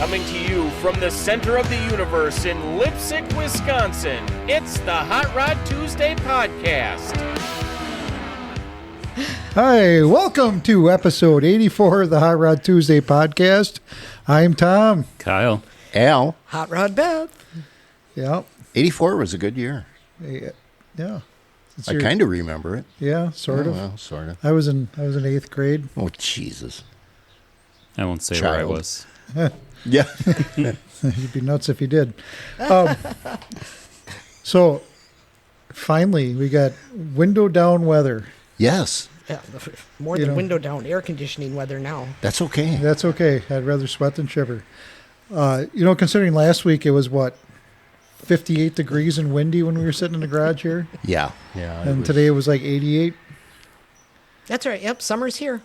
Coming to you from the center of the universe in Leipsic, Wisconsin, it's the Hot Rod Tuesday podcast. Hi, welcome to episode 84 of the Hot Rod Tuesday podcast. I'm Tom. Kyle. Al. Hot Rod Beth. Yeah. 84 was a good year. Yeah. I kind of remember it. Yeah, sort of. Well, sort of. I was in 8th grade. Oh, Jesus. I won't say Child. where I was. Yeah. You'd be nuts if you did. So, finally, we got window down weather. Yes. Yeah, more than window down, air conditioning weather now. That's okay. That's okay. I'd rather sweat than shiver. Considering last week it was, 58 degrees and windy when we were sitting in the garage here? Yeah. Yeah. And today it was like 88 That's right. Yep, summer's here.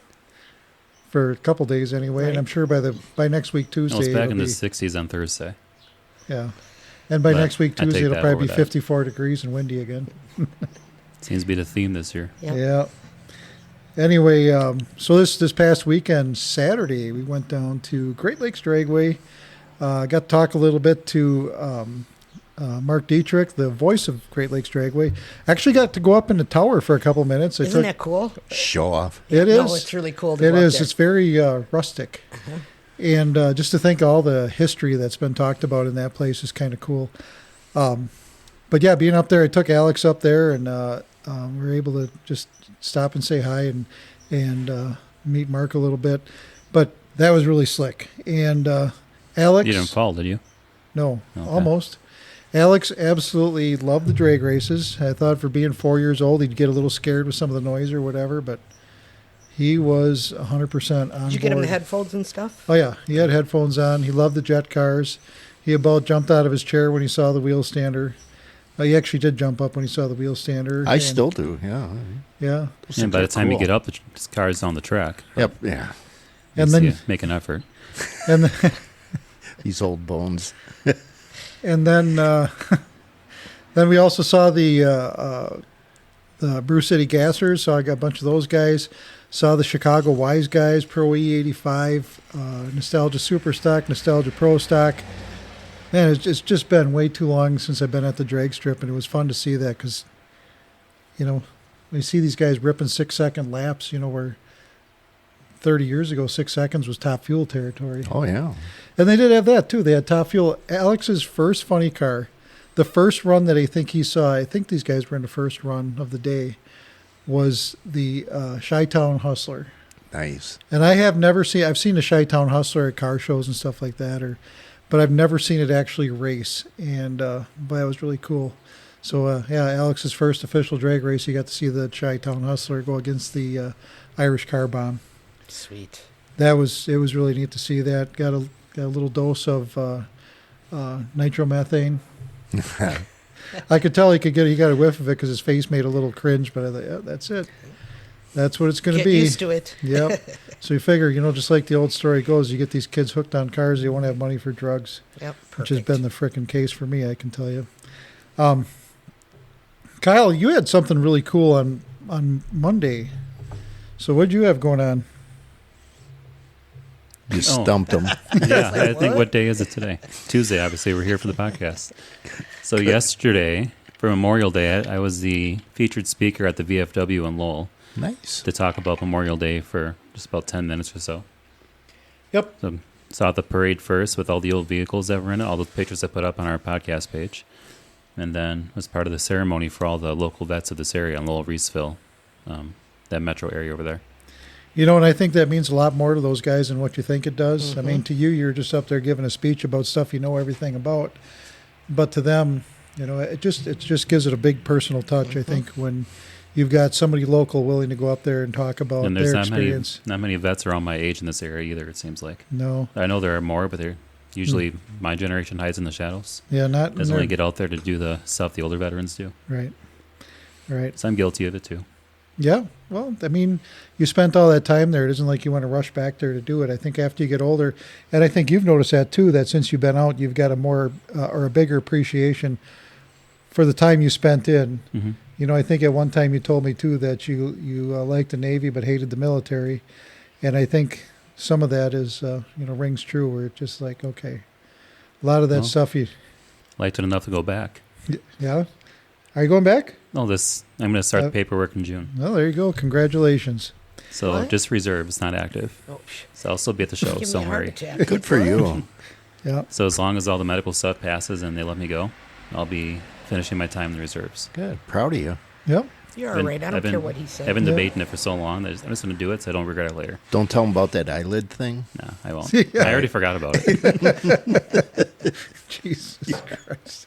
for a couple days anyway. Right. And I'm sure by next week, Tuesday, It was back in the it'll be, 60s on Thursday. yeah. And by But next week, I take Tuesday, it'll that probably over be that. 54 degrees and windy again. Seems to be the theme this year. Yep. Yeah. Anyway, so this past weekend, Saturday, we went down to Great Lakes Dragway. Got to talk a little bit to Mark Dietrich, the voice of Great Lakes Dragway. Actually got to go up in the tower for a couple minutes. Isn't that cool? Show off. It is. No, it's really cool to It go up is. there. It's very rustic. And just to think of all the history that's been talked about in that place is kind of cool. But yeah, being up there, I took Alex up there, and we were able to just stop and say hi and meet Mark a little bit. But that was really slick. And Alex... You didn't fall, did you? No, Okay. almost. Alex absolutely loved the drag races. I thought for being 4 years old, he'd get a little scared with some of the noise or whatever, but he was 100% on board. Did you get him the headphones and stuff? Oh, yeah. He had headphones on. He loved the jet cars. He about jumped out of his chair when he saw the wheel stander. He actually did jump up when he saw the wheel stander. I still do, yeah. Yeah. And by the time you get up, the car's on the track. Yep, yeah. And then, make an effort. and then, These old bones. and then, then we also saw the Brew City Gassers. So I got a bunch of those guys. Saw the Chicago Wise Guys, Pro E85, Nostalgia Super Stock, Nostalgia Pro Stock. Man, it's just been way too long since I've been at the drag strip, and it was fun to see that because, when you see these guys ripping 6-second laps, where 30 years ago, 6 seconds was top fuel territory. Oh, yeah. And they did have that, too. They had top fuel. Alex's first funny car, the first run that I think he saw, I think these guys were in the first run of the day, was the Chi-Town Hustler. Nice. And I've seen the Chi-Town Hustler at car shows and stuff like that, but I've never seen it actually race. And boy, that was really cool. So, Alex's first official drag race, you got to see the Chi-Town Hustler go against the Irish Car Bomb. Sweet. It was really neat to see that. Got a little dose of nitromethane. I could tell he got a whiff of it because his face made a little cringe, but I thought, yeah, that's it. That's what it's going to be. Get used to it. Yep. So you figure, just like the old story goes, you get these kids hooked on cars, they won't have money for drugs. Yep, perfect. Which has been the frickin' case for me, I can tell you. Kyle, you had something really cool on Monday. So what did you have going on? You stumped him. Yeah, I think what day is it today? Tuesday, obviously. We're here for the podcast. So yesterday, for Memorial Day, I was the featured speaker at the VFW in Lowell. Nice. To talk about Memorial Day for just about 10 minutes or so. Yep. So saw the parade first with all the old vehicles that were in it, all the pictures I put up on our podcast page. And then was part of the ceremony for all the local vets of this area in Lowell, Reeseville, that metro area over there. And I think that means a lot more to those guys than what you think it does. I mean, to you, you're just up there giving a speech about stuff you know everything about. But to them, it just gives it a big personal touch, I think, when you've got somebody local willing to go up there and talk about And there's their experience. not many vets around my age in this area either, it seems like. No. I know there are more, but they're usually my generation hides in the shadows. Yeah, not... Doesn't really get out there to do the stuff the older veterans do. Right. Right. So I'm guilty of it too. Yeah. Well, I mean, you spent all that time there. It isn't like you want to rush back there to do it. I think after you get older, and I think you've noticed that too, that since you've been out, you've got a more or a bigger appreciation for the time you spent in. Mm-hmm. I think at one time you told me too that you liked the Navy but hated the military. And I think some of that is rings true. Where it's just like, okay, a lot of that stuff you Liked it enough to go back. Yeah. Are you going back? No, I'm going to start the paperwork in June. Well, there you go. Congratulations. So just reserve. It's not active. Oh, So I'll still be at the show. give So me a don't heart worry. attack. Good for you. Yeah. So as long as all the medical stuff passes and they let me go, I'll be finishing my time in the reserves. Good. Proud of you. Yep. You're all right. I don't care what he said. I've been Yeah. debating it for so long that I'm just going to do it so I don't regret it later. Don't tell them about that eyelid thing. No, I won't. Yeah. I already forgot about it. Jesus Christ.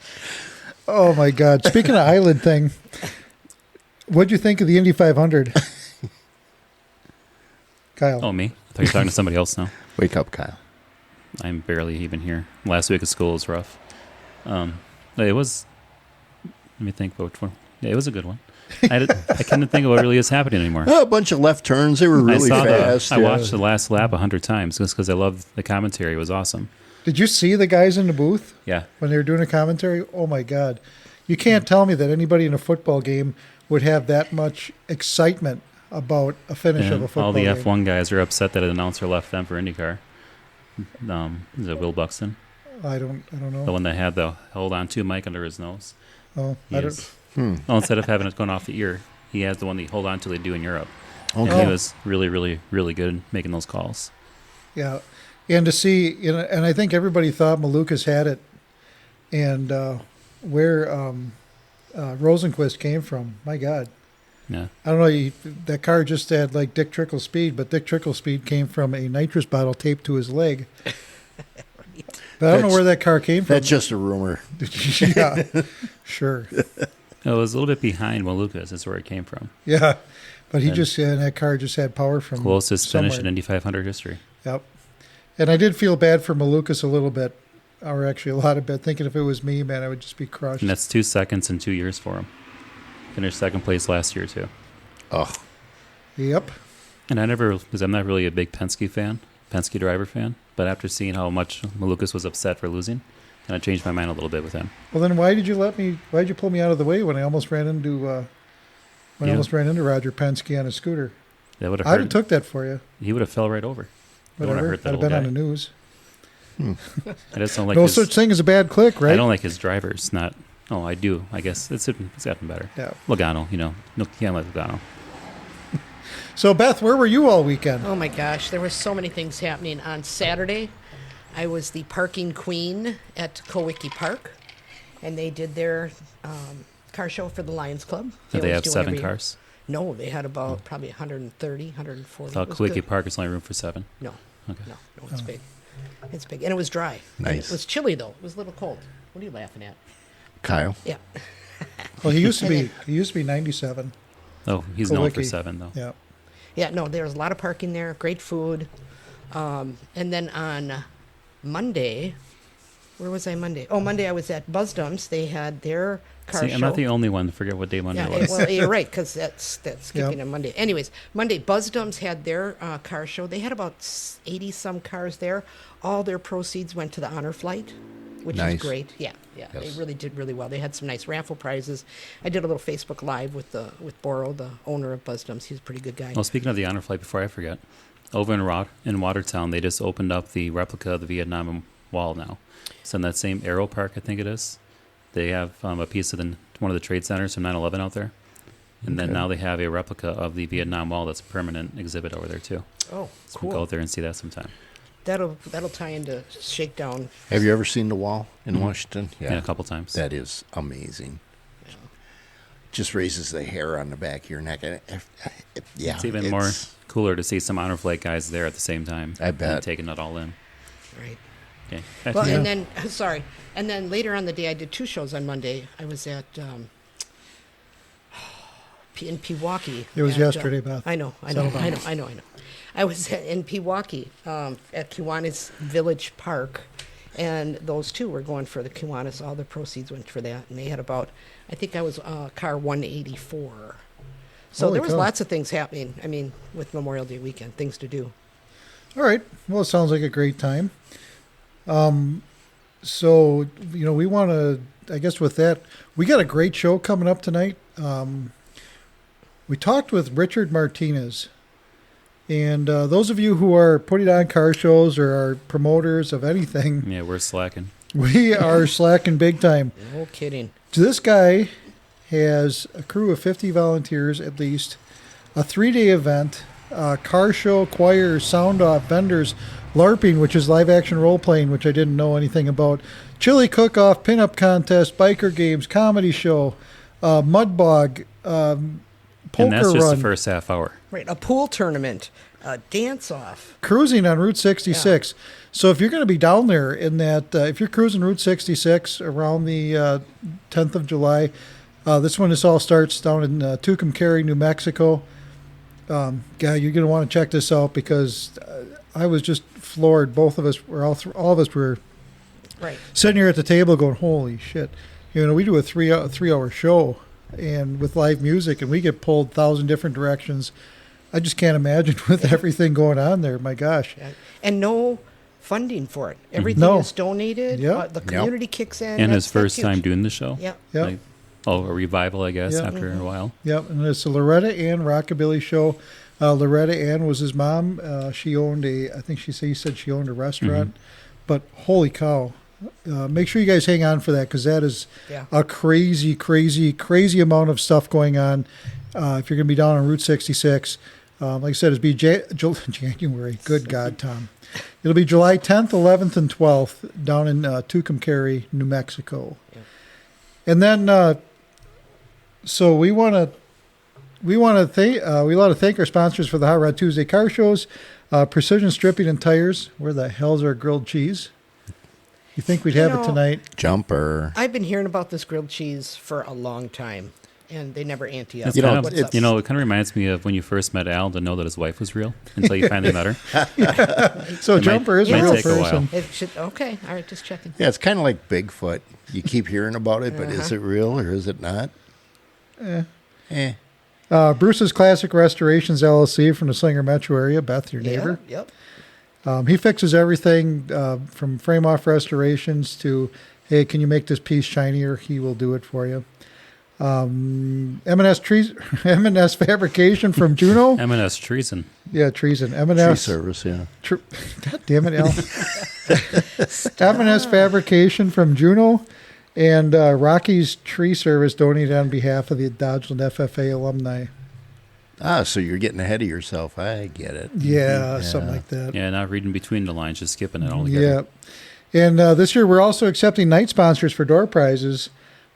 Oh, my God. Speaking of eyelid thing, what'd you think of the Indy 500? Kyle. Oh, me? I thought you were talking to somebody else now. Wake up, Kyle. I'm barely even here. Last week of school was rough. It was. Let me think about which one. Yeah, it was a good one. I couldn't think of what really is happening anymore. Oh, a bunch of left turns. They were really fast. I watched the last lap 100 times just because I loved the commentary. It was awesome. Did you see the guys in the booth Yeah. when they were doing a commentary? Oh, my God. You can't tell me that anybody in a football game would have that much excitement about a finish of a football all the game. F1 guys are upset that an announcer left them for IndyCar. Is it Will Buxton? I don't know. The one that had the hold on to mic under his nose. Oh, He I is- don't. Well, instead of having it going off the ear, he has the one that you hold on to they do in Europe. Okay. And he was really, really, really good at making those calls. Yeah, and to see, and I think everybody thought Malukas had it, and where Rosenquist came from, my God, Yeah. I don't know. That car just had like Dick Trickle speed, but Dick Trickle speed came from a nitrous bottle taped to his leg. But I don't know where that car came from. That's just a rumor. Yeah, sure. It was a little bit behind Malukas. That's where it came from. Yeah, but he And- just that car just had power from Closest finish in somewhere. Indy 500 history. Yep. And I did feel bad for Malukas a little bit, or actually a lot of bit, thinking if it was me, man, I would just be crushed. And that's 2 seconds in 2 years for him. Finished second place last year, too. Oh, Yep. And because I'm not really a big Penske driver fan, but after seeing how much Malukas was upset for losing, and I changed my mind a little bit with him. Well, then why did you pull me out of the way when I almost ran into Roger Penske on a scooter? That would have I'd have hurt. took that for you. He would have fell right over. It would have Whatever. hurt I'd that have old been on guy. the news. I just don't like No his, such thing as a bad click, right? I don't like his drivers. Not. Oh, I do. I guess it's gotten better. Yeah. Logano, no, can't like Logano. So, Beth, where were you all weekend? Oh my gosh, there were so many things happening. On Saturday, I was the parking queen at Kowicki Park, and they did their car show for the Lions Club. Did they always have do 7 every year. cars? No, they had about probably 130, 140. I thought It was Quickie good. Park is only room for 7. No, Okay. no, it's big. It's big, and it was dry. And Nice. it was chilly though. It was a little cold. What are you laughing at? Kyle. Yeah. Well, he used to be 97. Oh, he's known for Kowicki. 7 though. Yeah. Yeah, no, there was a lot of parking there, great food. And then on Monday, where was I Monday? Oh, Monday I was at Buzzdom's. They had their car See, show. I'm not the only one to forget what day Monday Yeah, was. well, you're right, because that's skipping Yep. on Monday. Anyways, Monday, Buzzdom's had their car show. They had about 80-some cars there. All their proceeds went to the honor flight, which Nice. is great. Yeah, Yes. they really did really well. They had some nice raffle prizes. I did a little Facebook Live with Boro, the owner of Buzzdom's. He's a pretty good guy. Well, speaking of the honor flight, before I forget, over in Watertown, they just opened up the replica of the Vietnam Wall now. So in that same Aero Park, I think it is, they have a piece of one of the trade centers from 9/11 out there. And then Okay. now they have a replica of the Vietnam Wall that's a permanent exhibit over there, too. Oh, So we'll go cool. out there and see that sometime. That'll tie into Shakedown. Have you ever seen the wall in Washington? Yeah, a couple times. That is amazing. Just raises the hair on the back of your neck. Yeah, It's even more cooler to see some honor flight guys there at the same time. I bet. And taking it all in. Right. Okay. Back Well, to you. and then and then later on the day, I did 2 shows on Monday. I was at in Pewaukee. It was at, yesterday, Beth. I know. I was in Pewaukee at Kiwanis Village Park, and those 2 were going for the Kiwanis. All the proceeds went for that, and they had about, I think I was car 184. So Holy there was cow. lots of things happening. I mean, with Memorial Day weekend, things to do. All right. Well, it sounds like a great time. So, we want to, I guess with that, we got a great show coming up tonight. We talked with Richard Martinez, And those of you who are putting on car shows or are promoters of anything, Yeah, we're slacking. we are slacking big time. No kidding. This guy has a crew of 50 volunteers at least, a 3-day event, car show, choir, sound off, vendors, LARPing, which is live action role playing, which I didn't know anything about, chili cook-off, pinup contest, biker games, comedy show, mud bog, poker And that's just run, the first half hour. Right, a pool tournament, a dance-off. cruising on Route 66. So if you're going to be down there in that, if you're cruising Route 66 around the 10th of July, this one, this all starts down in Tucumcari, New Mexico. God, you're going to want to check this out because I was just floored. Both of us were, all of us were Right. sitting here at the table going, holy shit. You know, we do a three-hour show and with live music, and we get pulled 1,000 different directions. I just can't imagine with everything going on there. My gosh. And no funding for it. Everything No. is donated. Yep. The community kicks in. And his That's first huge. time doing the show. Yep. Yep. Like, a revival, I guess, Yeah. after a while. Yep, and it's the Loretta Ann Rockabilly Show. Loretta Ann was his mom. She owned I think he said she owned a restaurant. But holy cow. Make sure you guys hang on for that because that is Yeah. a crazy, crazy, crazy amount of stuff going on. If you're going to be down on Route 66, like I said, it'll be January. Good God, Tom. It'll be July 10th, 11th, and 12th down in Tucumcari, New Mexico. Yeah. And then, so we want to thank our sponsors for the Hot Rod Tuesday car shows, Precision Stripping and Tires. Where the hell's our grilled cheese? You think we'd have it tonight? Jumper. I've been hearing about this grilled cheese for a long time, and they never ante up. It's kind What's of, up? it kind of reminds me of when you first met Al to know that his wife was real until you finally met her. So It Jumper is a might real take a while. person. It should, okay, all right, just checking. Yeah, it's kind of like Bigfoot. You keep hearing about it, but is it real or is it not? Bruce's Classic Restorations LLC from the Slinger Metro area. Beth, your neighbor. Yep. He fixes everything from frame-off restorations to, hey, can you make this piece shinier? He will do it for you. M&S Fabrication from Juneau. M&S Treason. Yeah, treason. Tree M&S. service, yeah. God damn it, Al. M&S Fabrication from Juneau. And Rocky's Tree Service donated on behalf of the Dodgeland FFA alumni. Ah, so you're getting ahead of yourself. I get it. Yeah, something like that. Yeah, not reading between the lines, just skipping it all together. Yeah. And this year we're also accepting night sponsors for door prizes.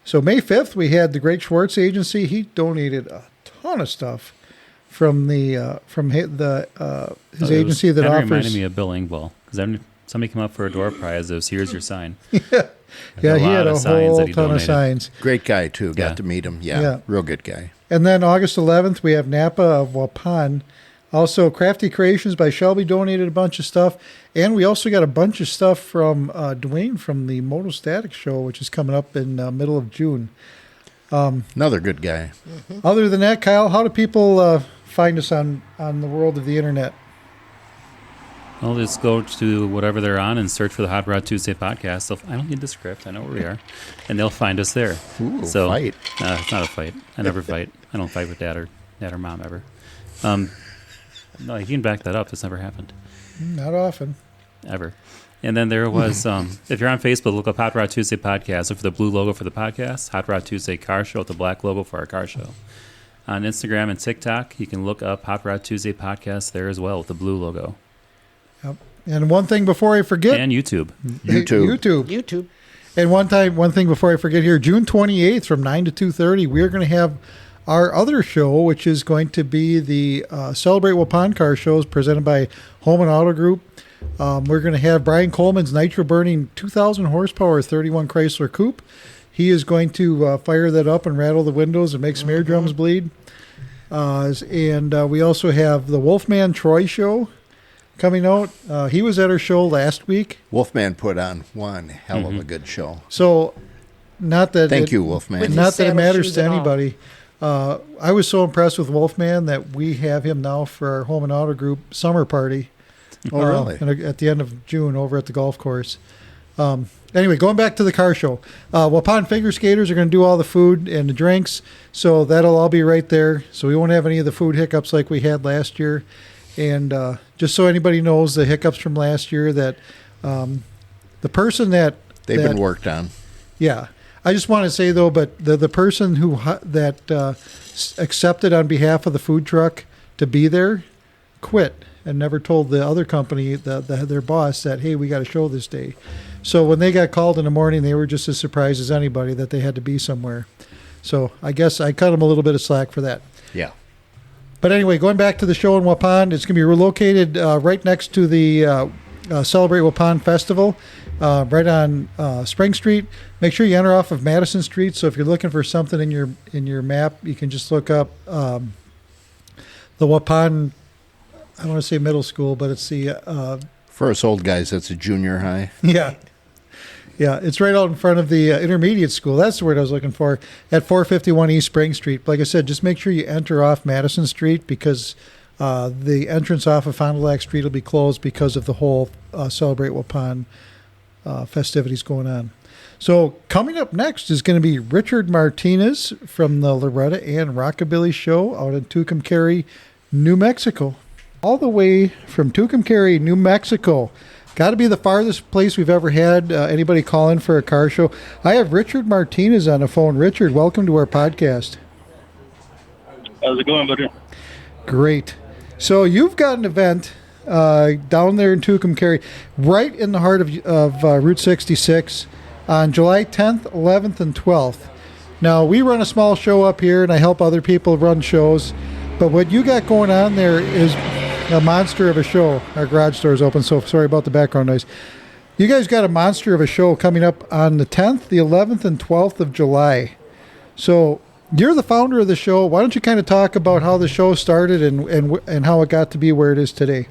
So May 5th we had the Great Schwartz Agency. He donated a ton of stuff from his agency that Kind of offers. reminded me of Bill Engvall because somebody came up for a door prize. It was, here's your sign. Yeah, he had a whole ton of donated. signs. Great guy, too. Got Yeah. to meet him. Yeah, real good guy. And then August 11th, we have Napa of Waupun. Also, Crafty Creations by Shelby donated a bunch of stuff. And we also got a bunch of stuff from Dwayne from the Motostatic Show, which is coming up in middle of June. Another good guy. Other than that, Kyle, how do people find us on the world of the internet? Well, just go to whatever they're on and search for the Hot Rod Tuesday podcast. I don't need the script. I know where we are. And they'll find us there. Ooh, So fight. it's not a fight. I never fight. I don't fight with dad or mom ever. No, you can back that up. It's never happened. Not often. Ever. And then there was, if you're on Facebook, look up Hot Rod Tuesday Podcast. Look for the blue logo for the podcast, Hot Rod Tuesday Car Show with the black logo for our car show. On Instagram and TikTok, you can look up Hot Rod Tuesday Podcast there as well with the blue logo. Yep. And one thing before I forget. And YouTube. YouTube. And one thing before I forget here, June 28th from 9 to 2:30, we're going to have our other show, which is going to be the Celebrate Waupun Car Shows presented by Home and Auto Group. We're going to have Brian Coleman's nitro-burning 2,000 horsepower 31 Chrysler Coupe. He is going to fire that up and rattle the windows and make some eardrums bleed. And we also have the Wolfman Troy Show coming out. He was at our show last week. Wolfman put on one hell of a good show. So, not that Thank you, Wolfman. With not his that it saddle matters shoes to and all. anybody. I was so impressed with Wolfman that we have him now for our Home and Auto Group summer party. Oh, really? At the end of June over at the golf course. Anyway, going back to the car show. Waupun Figure Skaters are going to do all the food and the drinks, so that'll all be right there. So we won't have any of the food hiccups like we had last year. And just so anybody knows the hiccups from last year, that the person that They've been worked on. Yeah. I just want to say, though, but the person that accepted on behalf of the food truck to be there quit and never told the other company, their boss, that, hey, we got a show this day. So when they got called in the morning, they were just as surprised as anybody that they had to be somewhere. So I guess I cut them a little bit of slack for that. Yeah. But anyway, going back to the show in Waupun, it's going to be located right next to the Celebrate Waupun Festival, right on Spring Street. Make sure you enter off of Madison Street. So if you're looking for something in your map, you can just look up the Waupun. I want to say middle school, but it's the For us old guys, that's a junior high. yeah. Yeah, it's right out in front of the intermediate school. That's the word I was looking for, at 451 East Spring Street. Like I said, just make sure you enter off Madison Street, because the entrance off of Fond du Lac Street will be closed because of the whole Celebrate Waupun festivities going on. So coming up next is going to be Richard Martinez from the Loretta Ann Rockabilly Show out in Tucumcari, New Mexico. All the way from Tucumcari, New Mexico. Got to be the farthest place we've ever had anybody call in for a car show. I have Richard Martinez on the phone. Richard, welcome to our podcast. How's it going, buddy? Great. So you've got an event down there in Tucumcari, right in the heart of Route 66, on July 10th, 11th, and 12th. Now, we run a small show up here, and I help other people run shows. But what you got going on there is a monster of a show. Our garage door is open, so sorry about the background noise. You guys got a monster of a show coming up on the 10th, the 11th, and 12th of July. So you're the founder of the show. Why don't you kind of talk about how the show started and how it got to be where it is today?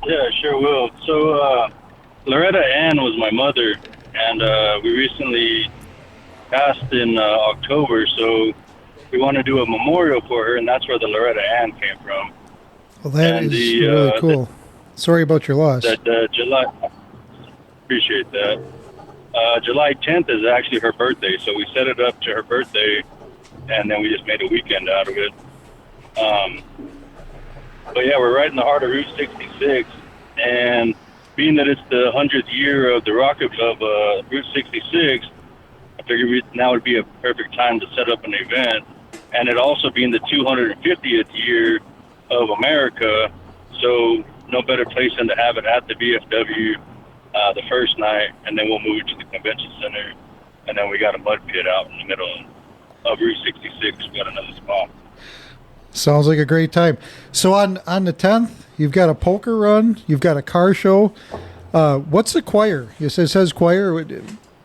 Yeah, sure will. So Loretta Ann was my mother, and we recently passed in October, so we want to do a memorial for her, and that's where the Loretta Ann came from. Well, that and is really cool. Sorry about your loss. July, appreciate that. July 10th is actually her birthday, so we set it up to her birthday, and then we just made a weekend out of it. But yeah, we're right in the heart of Route 66, and being that it's the 100th year of the rocket of Route 66, I figured now would be a perfect time to set up an event, and it also being the 250th year of America, so no better place than to have it at the VFW the first night, and then we'll move to the convention center, and then we got a mud pit out in the middle of Route 66. We got another spot. Sounds like a great time. So on the 10th, you've got a poker run, you've got a car show. What's the choir? It says choir.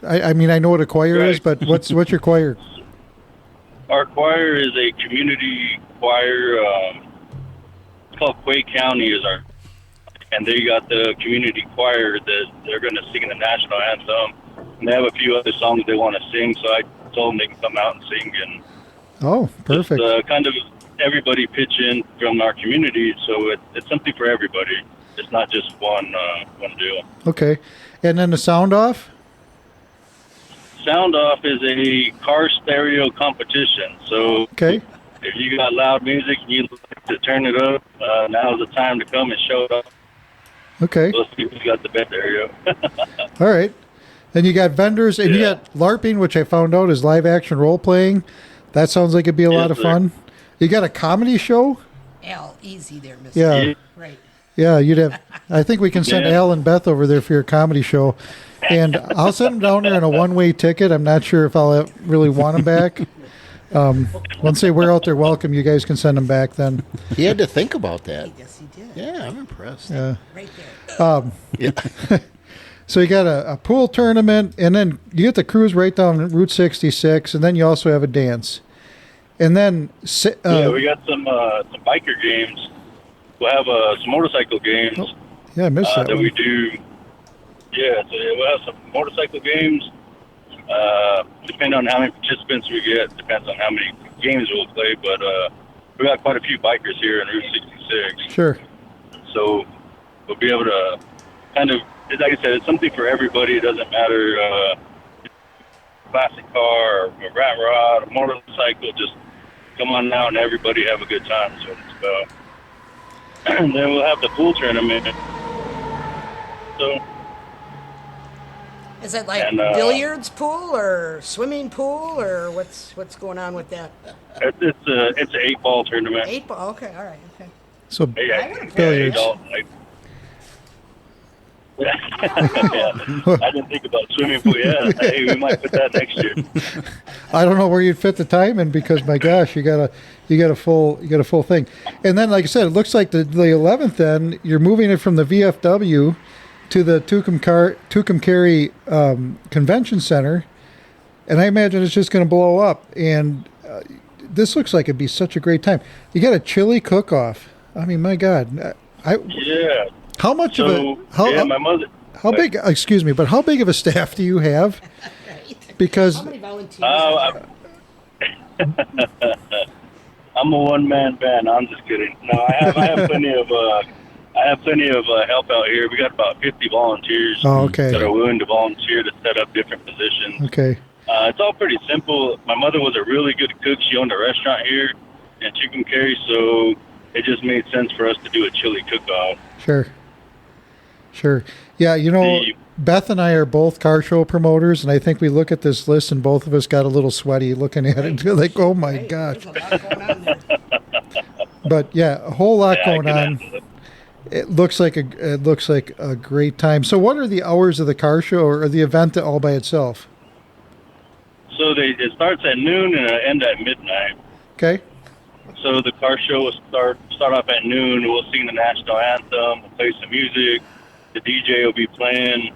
I mean, I know what a choir is, but what's your choir? Our choir is a community choir. It's called Quay County is our, and they got the community choir that they're going to sing the national anthem. And they have a few other songs they want to sing, so I told them they can come out and sing. And oh, perfect. Just, kind of everybody pitch in from our community, so it's something for everybody. It's not just one deal. Okay. And then the sound off? Sound off is a car stereo competition. So okay. If you got loud music and you'd like to turn it up, now's the time to come and show it up. Okay. Those people got the best stereo. All right. Then you got vendors, and you got LARPing, which I found out is live action role playing. That sounds like it'd be a lot of fun. You got a comedy show? Al, easy there, Mr. Yeah. Right. Yeah, you'd have. I think we can send Al and Beth over there for your comedy show, and I'll send them down there in a one-way ticket. I'm not sure if I'll really want them back. Once they wear out their welcome, you guys can send them back then. He had to think about that. Yes, he did. Yeah, I'm impressed. Yeah. Right there. Yeah. So you got a pool tournament, and then you get the cruise right down Route 66, and then you also have a dance. And then we got some biker games. We'll have some motorcycle games. Oh, yeah, I missed that that one. we do. Yeah, so we'll have some motorcycle games. Depending on how many participants we get, depends on how many games we'll play. But we got quite a few bikers here in Route 66. Sure. So we'll be able to kind of, like I said, it's something for everybody. It doesn't matter classic car or a rat rod, a motorcycle. Just come on out and everybody have a good time. So it's and then we'll have the pool tournament. So. Is it like billiards pool or swimming pool or what's going on with that? It's an 8-ball tournament. 8-ball. Okay. All right. Okay. So billiards. Yeah, I didn't think about swimming pool yet. Hey, we might put that next year. I don't know where you'd fit the time in because my gosh, you got a full thing. And then, like I said, it looks like the 11th. Then you're moving it from the VFW to the Tucumcari Convention Center, and I imagine it's just going to blow up. And this looks like it'd be such a great time. You got a chili cook-off. I mean, my God, yeah. How much of a my mother. How big? Excuse me, but how big of a staff do you have? Because how many volunteers? I'm a one-man band. I'm just kidding. No, I have plenty of help out here. We got about 50 volunteers that are willing to volunteer to set up different positions. Okay. It's all pretty simple. My mother was a really good cook. She owned a restaurant here in Tucumcari, so it just made sense for us to do a chili cook-off. Sure. Yeah, Beth and I are both car show promoters, and I think we look at this list, and both of us got a little sweaty looking at it. Like, oh my gosh. There's a lot going on there. But yeah, a whole lot going on. It looks like a great time. So, what are the hours of the car show or the event all by itself? So it starts at noon and it ends at midnight. Okay. So the car show will start off at noon. We'll sing the national anthem. We'll play some music. The DJ will be playing.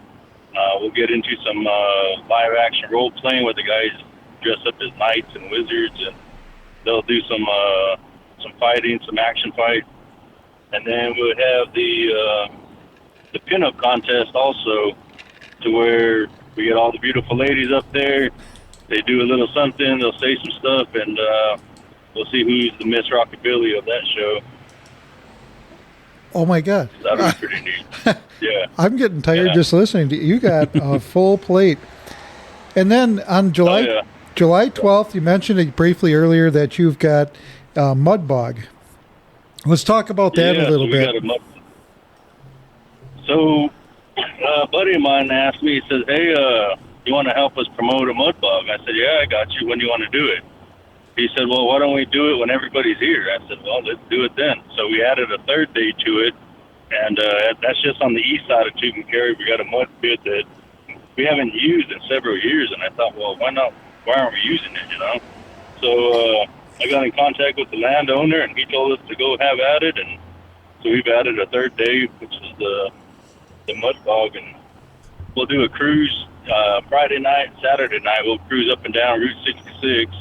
We'll get into some live action role playing where the guys dress up as knights and wizards, and they'll do some fighting, some action fights. And then we'll have the pinup contest also, to where we get all the beautiful ladies up there. They do a little something. They'll say some stuff, and we'll see who's the Miss Rockabilly of that show. Oh my God! That'll be pretty neat. Yeah, I'm getting tired just listening to you. You got a full plate. And then on July 12th, you mentioned it briefly earlier that you've got Mud Bog. Let's talk about that a little bit. So, a buddy of mine asked me, he says, hey, you want to help us promote a mud bog? I said, yeah, I got you. When do you want to do it? He said, well, why don't we do it when everybody's here? I said, well, let's do it then. So we added a third day to it, and that's just on the east side of Tucumcari. We got a mud pit that we haven't used in several years, and I thought, well, why not? Why aren't we using it, So I got in contact with the landowner, and he told us to go have at it, and so we've added a third day, which is the mud bog, and we'll do a cruise Friday night, Saturday night. We'll cruise up and down Route 66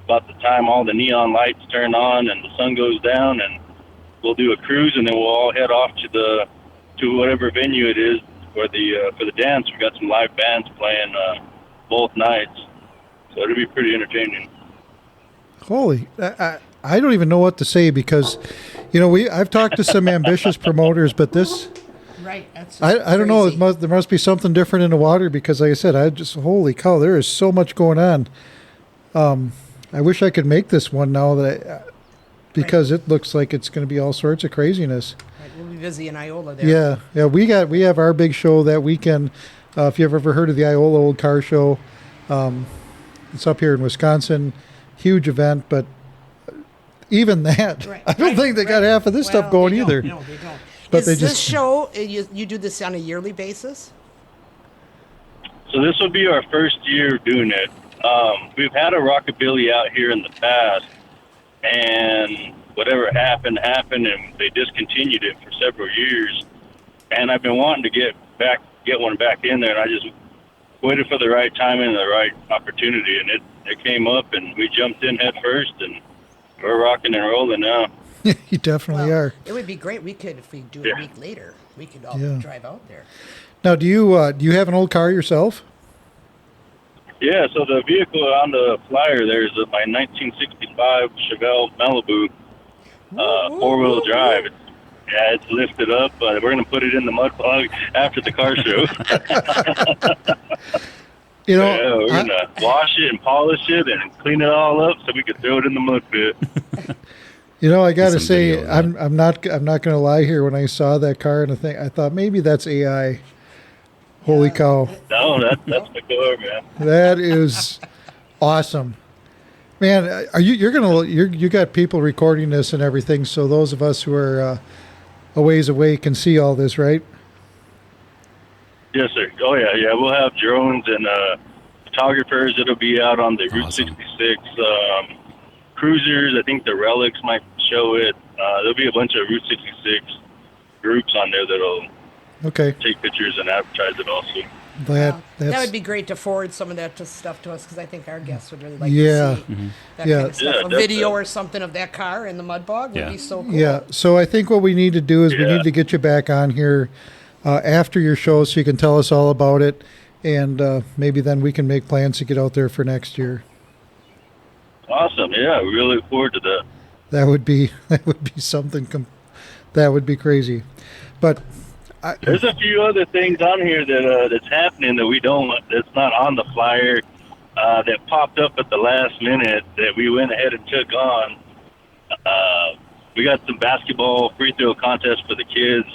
about the time all the neon lights turn on and the sun goes down, and we'll do a cruise, and then we'll all head off to whatever venue it is for the dance. We got some live bands playing both nights, so it'll be pretty entertaining. Holy, I don't even know what to say because, I've talked to some ambitious promoters, but this, right? That's I don't know. There must be something different in the water because, like I said, holy cow, there is so much going on. I wish I could make this one now because it looks like it's going to be all sorts of craziness. Right, we'll be busy in Iola there. Yeah. We have our big show that weekend. If you've ever heard of the Iola Old Car Show, it's up here in Wisconsin. Huge event, but even that, I don't think they got half of this stuff going either. No, they don't. But this show, you do this on a yearly basis? So this will be our first year doing it. We've had a rockabilly out here in the past, and whatever happened, and they discontinued it for several years. And I've been wanting to get one back in there, and I just waited for the right time and the right opportunity, and it came up, and we jumped in head first, and we're rocking and rolling now. You definitely are. It would be great. We could, if we do it a week later, we could all drive out there. Now, do you have an old car yourself? Yeah, so the vehicle on the flyer there is my 1965 Chevelle Malibu, four-wheel drive. It's lifted up. We're going to put it in the mud bog after the car show. We're going to wash it and polish it and clean it all up so we can throw it in the mud pit. You know, I got to some say, video of I'm not going to lie here. When I saw that car and I thought maybe that's AI. Holy cow! No, that's the car, man. That is awesome, man. Are you got people recording this and everything? So those of us who are a ways away can see all this, right? Yes, sir. Oh, yeah. We'll have drones and photographers that'll be out on the Route Awesome. 66 cruisers. I think the relics might show it. There'll be a bunch of Route 66 groups on there that'll Okay, take pictures and advertise it also. that would be great to forward some of that stuff to us because I think our guests would really like Yeah. to see that Yeah. kind of stuff. Yeah, A video definitely. or something of that car in the mud bog would Yeah. be so cool. Yeah. So I think what we need to do is we Yeah. need to get you back on here after your show so you can tell us all about it, and maybe then we can make plans to get out there for next year. Awesome. Yeah, we really look forward to that. That would be something. That would be crazy, but. There's a few other things on here that's happening that's not on the flyer that popped up at the last minute that we went ahead and took on. We got some basketball free throw contest for the kids.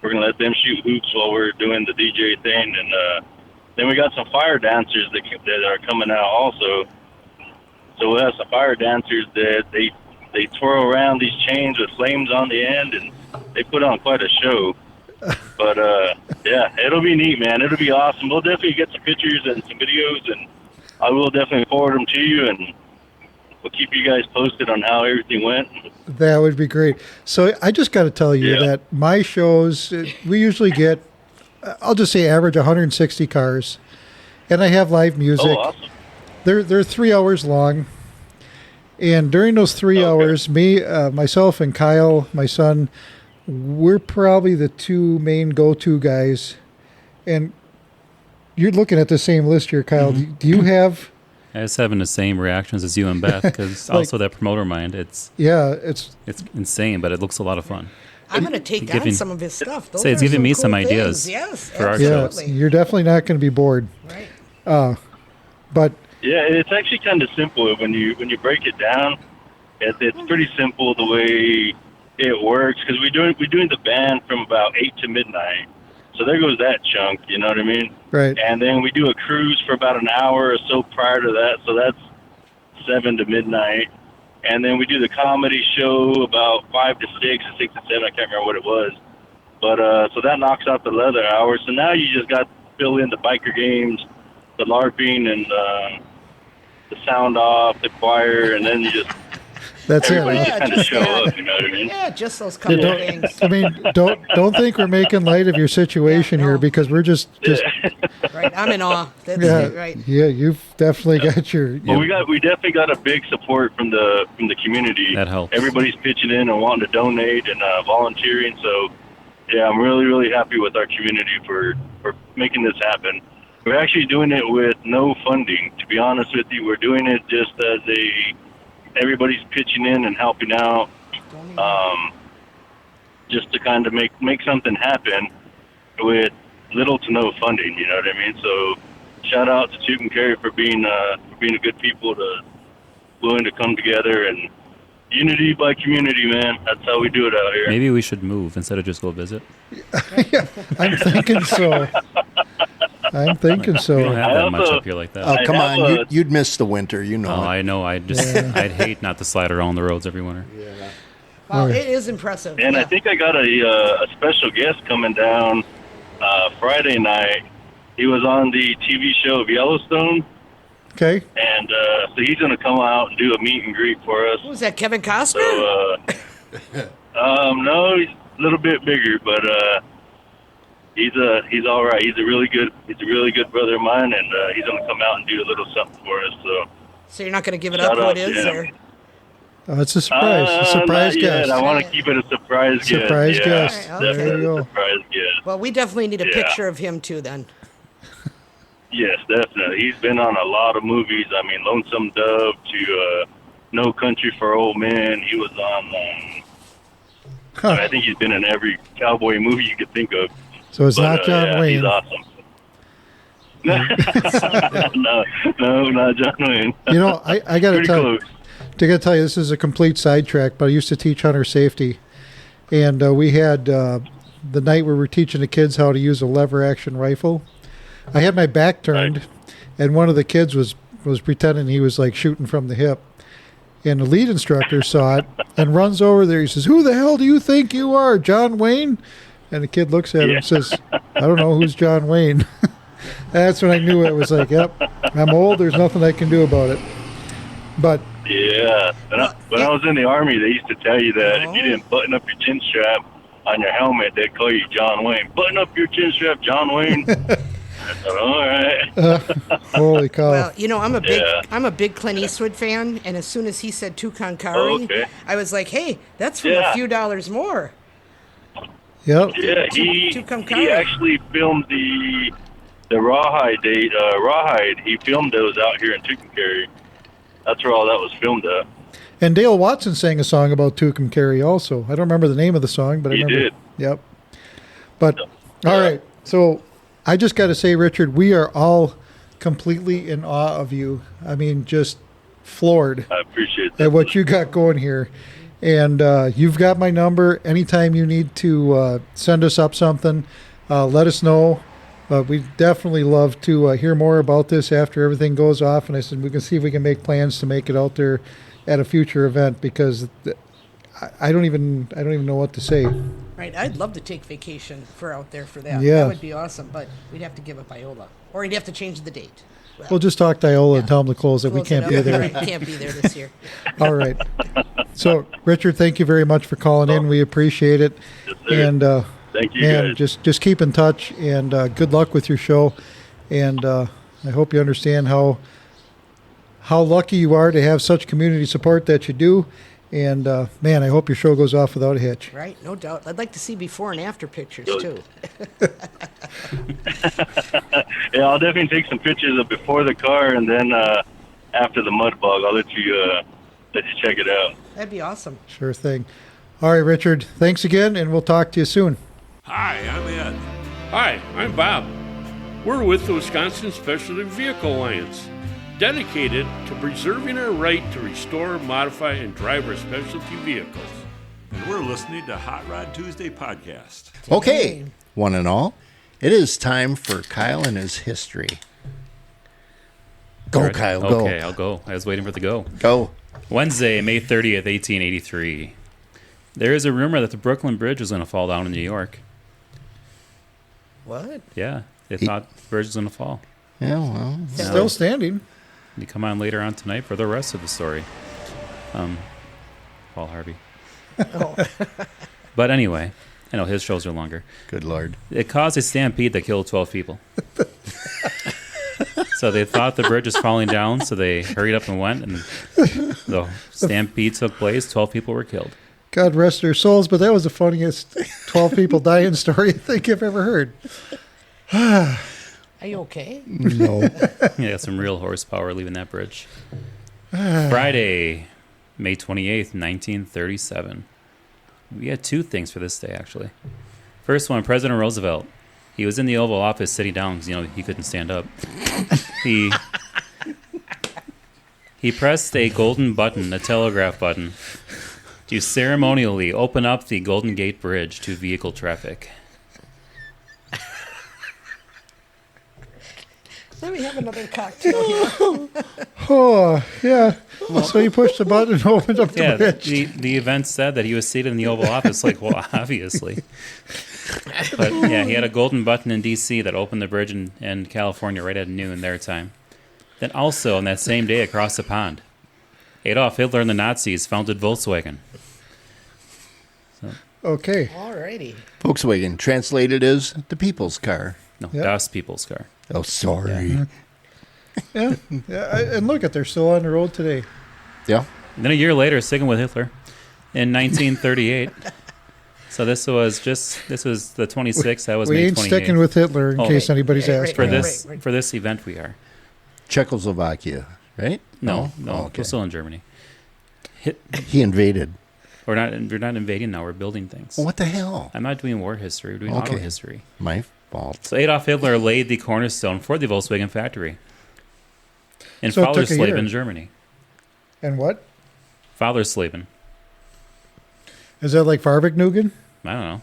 We're going to let them shoot hoops while we're doing the DJ thing. And then we got some fire dancers that are coming out also. So we'll have some fire dancers that they twirl around these chains with flames on the end, and they put on quite a show. But, yeah, it'll be neat, man. It'll be awesome. We'll definitely get some pictures and some videos, and I will definitely forward them to you, and we'll keep you guys posted on how everything went. That would be great. So I just got to tell you that my shows, we usually get, I'll just say average 160 cars, and I have live music. Oh, awesome. They're 3 hours long, and during those 3 hours, myself and Kyle, my son, we're probably the two main go-to guys. And you're looking at the same list here, Kyle. Mm-hmm. Do you have... I was having the same reactions as you and Beth because also that promoter mind. It's insane, but it looks a lot lot of fun. I'm going to take on some of his stuff. Those it's are giving some me cool some things. ideas Yes, for our absolutely. You're definitely not going to be bored. Right. But Yeah, it's actually kind of simple when you break it down. It's pretty simple the way it works because we're doing the band from about 8 to midnight. So there goes that chunk, you know what I mean? right. And then we do a cruise for about an hour or so prior to that, so that's 7 to midnight. And then we do the comedy show about 5 to 6, or 6 to 7, I can't remember what it was. But so that knocks out the leather hours. So now you just got to fill in the biker games, the LARPing, and the sound off, the choir, and then you just That's everybody it. just kind of show up, you know what I mean? Yeah, just those couple of things. I mean, don't think we're making light of your situation Yeah, here no. because we're just Right, I'm in awe. That's yeah, it, right. yeah. You've definitely got your Well, we definitely got a big support from the community. That helps. Everybody's pitching in and wanting to donate and volunteering. So, yeah, I'm really, really happy with our community for making this happen. We're actually doing it with no funding. To be honest with you, we're doing it just as everybody's pitching in and helping out, just to kind of make something happen with little to no funding. You know what I mean? So, shout out to Tucumcari for being a good people willing to come together and unity by community, man. That's how we do it out here. Maybe we should move instead of just go visit. I'm thinking so. I'm thinking We don't so. have that much up here like that. Oh, come have on. You'd miss the winter. You know Oh, it. I know. I'd hate not to slide around the roads every winter. Well, it is impressive. And yeah. I think I got a special guest coming down Friday night. He was on the TV show of Yellowstone, Okay. and so he's going to come out and do a meet and greet for us. Who was that, Kevin Costner? So, no, he's a little bit bigger, but he's all right. He's a really good brother of mine, and he's going to come out and do a little something for us. So you're not going to give it Shout up who out it to is? him. Or? Oh, it's a surprise. A surprise not yet. guest. I want to keep it a surprise guest. Surprise yeah, guest. All right, okay. There you definitely a go. surprise guest. Well, we definitely need a Yeah. picture of him, too, then. Yes, definitely. He's been on a lot of movies. I mean, Lonesome Dove to No Country for Old Men. He was on, I think he's been in every cowboy movie you could think of. So it's But, not John yeah, Wayne. He's awesome. no, not John Wayne. You know, I got to Pretty tell close. I got to tell you, this is a complete sidetrack, but I used to teach hunter safety. And we had the night where we were teaching the kids how to use a lever action rifle. I had my back turned, and one of the kids was pretending he was like shooting from the hip. And the lead instructor saw it and runs over there. He says, "Who the hell do you think you are, John Wayne?" And the kid looks at him and says, "I don't know, who's John Wayne?" That's when I knew it was like, yep, I'm old. There's nothing I can do about it. But yeah, when I was in the Army, they used to tell you that if you didn't button up your chin strap on your helmet, they'd call you John Wayne. Button up your chin strap, John Wayne. I thought, all right. Holy cow! Well, you know, I'm a big Clint Eastwood fan, and as soon as he said Tucumcari, I was like, hey, that's for a few dollars more. Yep. Yeah, he actually filmed the Rawhide Rawhide. He filmed those out here in Tucumcari. That's where all that was filmed at. And Dale Watson sang a song about Tucumcari also. I don't remember the name of the song, but I remember. He did. Yep. But, all right. So I just got to say, Richard, we are all completely in awe of you. I mean, just floored. I appreciate that. At what you got going here. And you've got my number. Anytime you need to send us up something, let us know. We'd definitely love to hear more about this after everything goes off. And I said we can see if we can make plans to make it out there at a future event, because I don't even know what to say. Right, I'd love to take vacation for out there for that. Yeah. That would be awesome, but we'd have to give up Iola, or we'd have to change the date. We'll just talk to Iola and tell them to close it. We can't be there. Right, can't be there this year. All right. So, Richard, thank you very much for calling in. We appreciate it. Yes, and thank you, man, guys. just keep in touch, and good luck with your show. And I hope you understand how lucky you are to have such community support that you do. And man, I hope your show goes off without a hitch. Right, no doubt. I'd like to see before and after pictures too. Yeah, I'll definitely take some pictures of before the car, and then after the mud bog, I'll let you check it out. That'd be awesome. Sure thing. All right, Richard, thanks again, and we'll talk to you soon. Hi, I'm Ed. Hi, I'm Bob. We're with the Wisconsin Specialty Vehicle Alliance, dedicated to preserving our right to restore, modify, and drive our specialty vehicles. And we're listening to Hot Rod Tuesday podcast. Okay, one and all, it is time for Kyle and his history. Go, Kyle, go. Okay, I'll go. I was waiting for the go. Go. Wednesday, May 30th, 1883. There is a rumor that the Brooklyn Bridge was going to fall down in New York. What? Yeah, they thought the bridge was going to fall. Yeah, well. Still standing. You come on later on tonight for the rest of the story. Paul Harvey. Oh. But anyway, I know his shows are longer. Good Lord. It caused a stampede that killed 12 people. So they thought the bridge was falling down, so they hurried up and went, and the stampede took place. 12 people were killed. God rest their souls, but that was the funniest 12 people dying story I think I've ever heard. Are you okay? No. Yeah, some real horsepower leaving that bridge. Friday, May 28th, 1937. We had two things for this day, actually. First one, President Roosevelt. He was in the Oval Office sitting down because, he couldn't stand up. He pressed a golden button, a telegraph button, to ceremonially open up the Golden Gate Bridge to vehicle traffic. Let me have another cocktail. Oh, yeah. So he pushed the button and opened up the bridge. The event said that he was seated in the Oval Office, well, obviously. But, yeah, he had a golden button in D.C. that opened the bridge in California right at noon their time. Then also, on that same day across the pond, Adolf Hitler and the Nazis founded Volkswagen. Okay. Alrighty. Volkswagen, translated as the people's car. No, Yep. Das People's Car. Oh, sorry. Yeah. And look, they're still on the road today. Yeah. And then a year later, sticking with Hitler, in 1938. So this was the 26th. That was We May ain't 28th. sticking with Hitler in case anybody's asking. For this event, we are. Czechoslovakia, right? No, Okay. We're still in Germany. He invaded. We're not invading now. We're building things. What the hell? I'm not doing war history. We're doing auto history. My fault. So Adolf Hitler laid the cornerstone for the Volkswagen factory in So it took a Fallersleben, year. Germany. And what? Fathersleben. Is that like Farvik-Nugan? I don't know.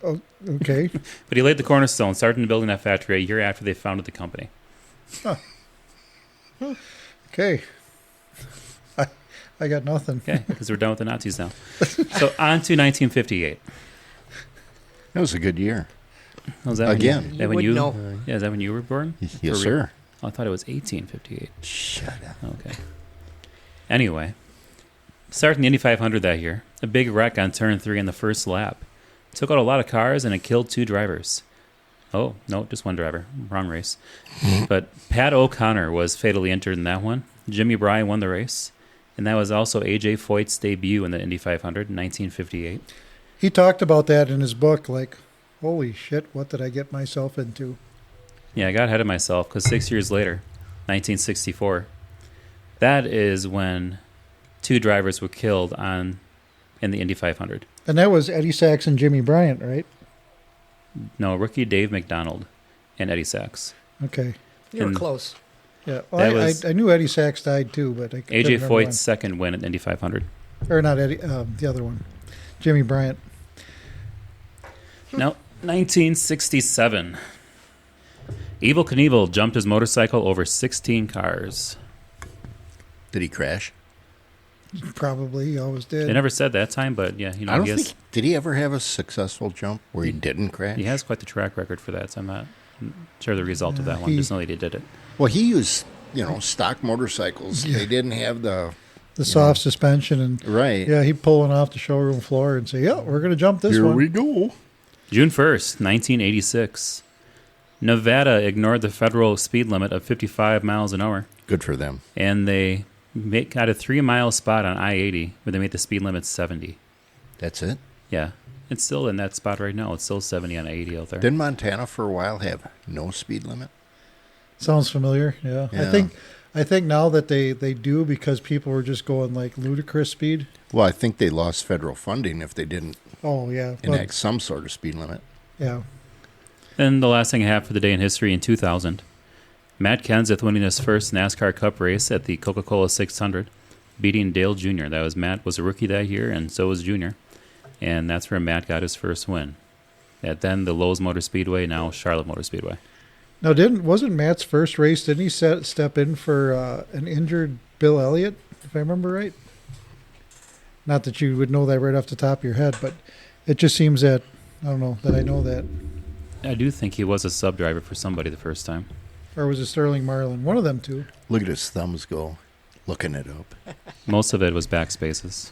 Oh, okay. But he laid the cornerstone, starting building that factory a year after they founded the company. Okay. I got nothing. Okay, because we're done with the Nazis now. So on to 1958. That was a good year. Was that Again. When You would know. Yeah, is that when you were born? Yes, sir. Oh, I thought it was 1858. Shut up. Okay. Anyway, starting the Indy 500 that year, a big wreck on turn 3 in the first lap. Took out a lot of cars and it killed 2 drivers. Oh, no, just 1 driver. Wrong race. But Pat O'Connor was fatally injured in that one. Jimmy Bryan won the race. And that was also A.J. Foyt's debut in the Indy 500 in 1958. He talked about that in his book, like, holy shit, what did I get myself into? Yeah, I got ahead of myself because 6 years later, 1964, that is when 2 drivers were killed in the Indy 500. And that was Eddie Sachs and Jimmy Bryant, right? No, rookie Dave McDonald and Eddie Sachs. Okay. You were And close. Yeah. That Well, was- I knew Eddie Sachs died too, but I couldn't A.J. remember Foyt's second win at Indy 500. when. Or not Eddie, the other one. Jimmy Bryant. Now, 1967. Evel Knievel jumped his motorcycle over 16 cars. Did he crash? Probably. He always did. They never said that time, but yeah, I don't he think. Did he ever have a successful jump where he didn't crash? he has quite the track record for that, so I'm not sure the result of that one. he- Just know that he did it. Well, he used stock motorcycles. They didn't have the soft suspension. And right. yeah, he'd pull one off the showroom floor and say, yeah, we're going to jump this one. we go. June 1st, 1986. Nevada ignored the federal speed limit of 55 miles an hour, Good for them. and they got a 3-mile spot on I-80 where they made the speed limit 70. That's it. Yeah, it's still in that spot right now. It's still 70 on I-80 out there. Didn't Montana for a while have no speed limit? Sounds familiar. Yeah. Yeah. I think now that they do because people were just going like ludicrous speed. Well, I think they lost federal funding if they didn't Oh, yeah. Well, enact some sort of speed limit. yeah. And the last thing I have for the day in history in 2000, Matt Kenseth winning his first NASCAR Cup race at the Coca-Cola 600, beating Dale Jr. Matt was a rookie that year, and so was Jr. And that's where Matt got his first win. At then the Lowe's Motor Speedway, now Charlotte Motor Speedway. Now, wasn't Matt's first race? Didn't he step in for an injured Bill Elliott, if I remember right? Not that you would know that right off the top of your head, but it just seems that I don't know that I know that. I do think he was a sub driver for somebody the first time. Or was it Sterling Marlin? One of them two. Look at his thumbs go, looking it up. Most of it was backspaces.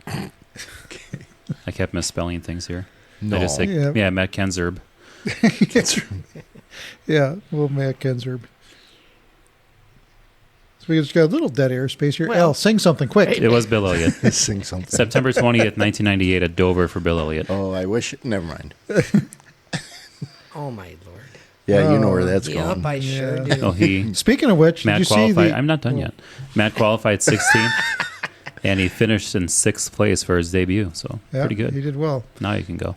I kept misspelling things here. No. I just say, Yeah. yeah, Matt Kenseth. Yeah, well, Matt Kenseth. So we just got a little dead air space here. Well, Al, sing something quick. It was Bill Elliott. Sing something. September 20th, 1998 at Dover for Bill Elliott. Oh, I wish. Never mind. Oh, my Lord. Yeah, you know where that's Yep, going. I sure Yeah. do. Oh, he Speaking of which, did Matt you see qualified. the? I'm not done yet. Matt qualified 16th, and he finished in 6th place for his debut. So Yeah, pretty good. He did well. Now you can go.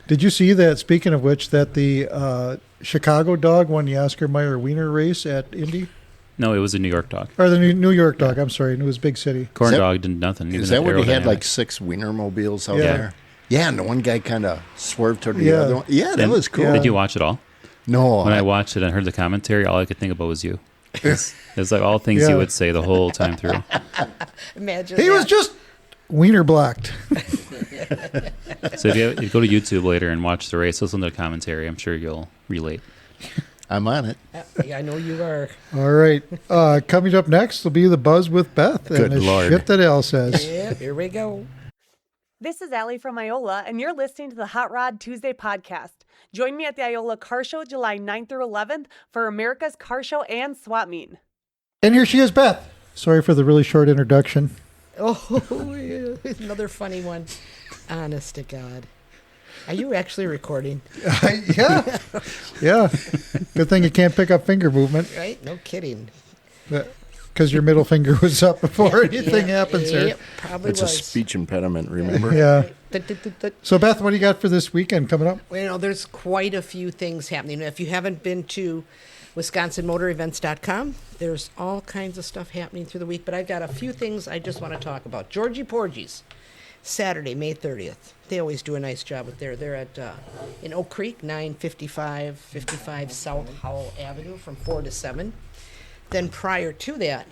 Did you see that? Speaking of which, that the Chicago dog won the Oscar Mayer Wiener race at Indy, No, it was a New York dog. or the New York dog? I'm sorry, it was big city. Corn Is that- dog did nothing. Is even that at where he had aerodynamics. like 6 Wienermobiles out Yeah. there? Yeah, and the one guy kind of swerved toward the Yeah. other one. Yeah, that And- was cool. Yeah. Did you watch it all? No, When I watched it and heard the commentary, all I could think about was you. It's like all things Yeah. you would say the whole time through. Imagine He was that. just wiener blocked. So if you go to YouTube later and watch the race, listen to the commentary, I'm sure you'll relate. I'm on it. Yeah, I know you are. All right, coming up next will be the Buzz with Beth Good and the Lord. shit that Al says. Yeah, here we go. This is Allie from Iola, and you're listening to the Hot Rod Tuesday podcast. Join me at the Iola Car Show July 9th through 11th for America's Car Show and Swap Meet. And here she is, Beth. Sorry for the really short introduction. Oh, yeah, another funny one. Honest to God. Are you actually recording? Yeah, yeah. Good thing you can't pick up finger movement Right? No kidding. because your middle finger was up before anything Yeah, happens here. Yep, probably It's a was. speech impediment, remember? Yeah, So, Beth, what do you got for this weekend coming up? Well, there's quite a few things happening. If you haven't been to WisconsinMotorEvents.com, there's all kinds of stuff happening through the week, but I've got a few things I just want to talk about. Georgie Porgy's, Saturday, May 30th. They always do a nice job with they're at in Oak Creek, 955 South Howell Avenue from 4 to 7. Then prior to that,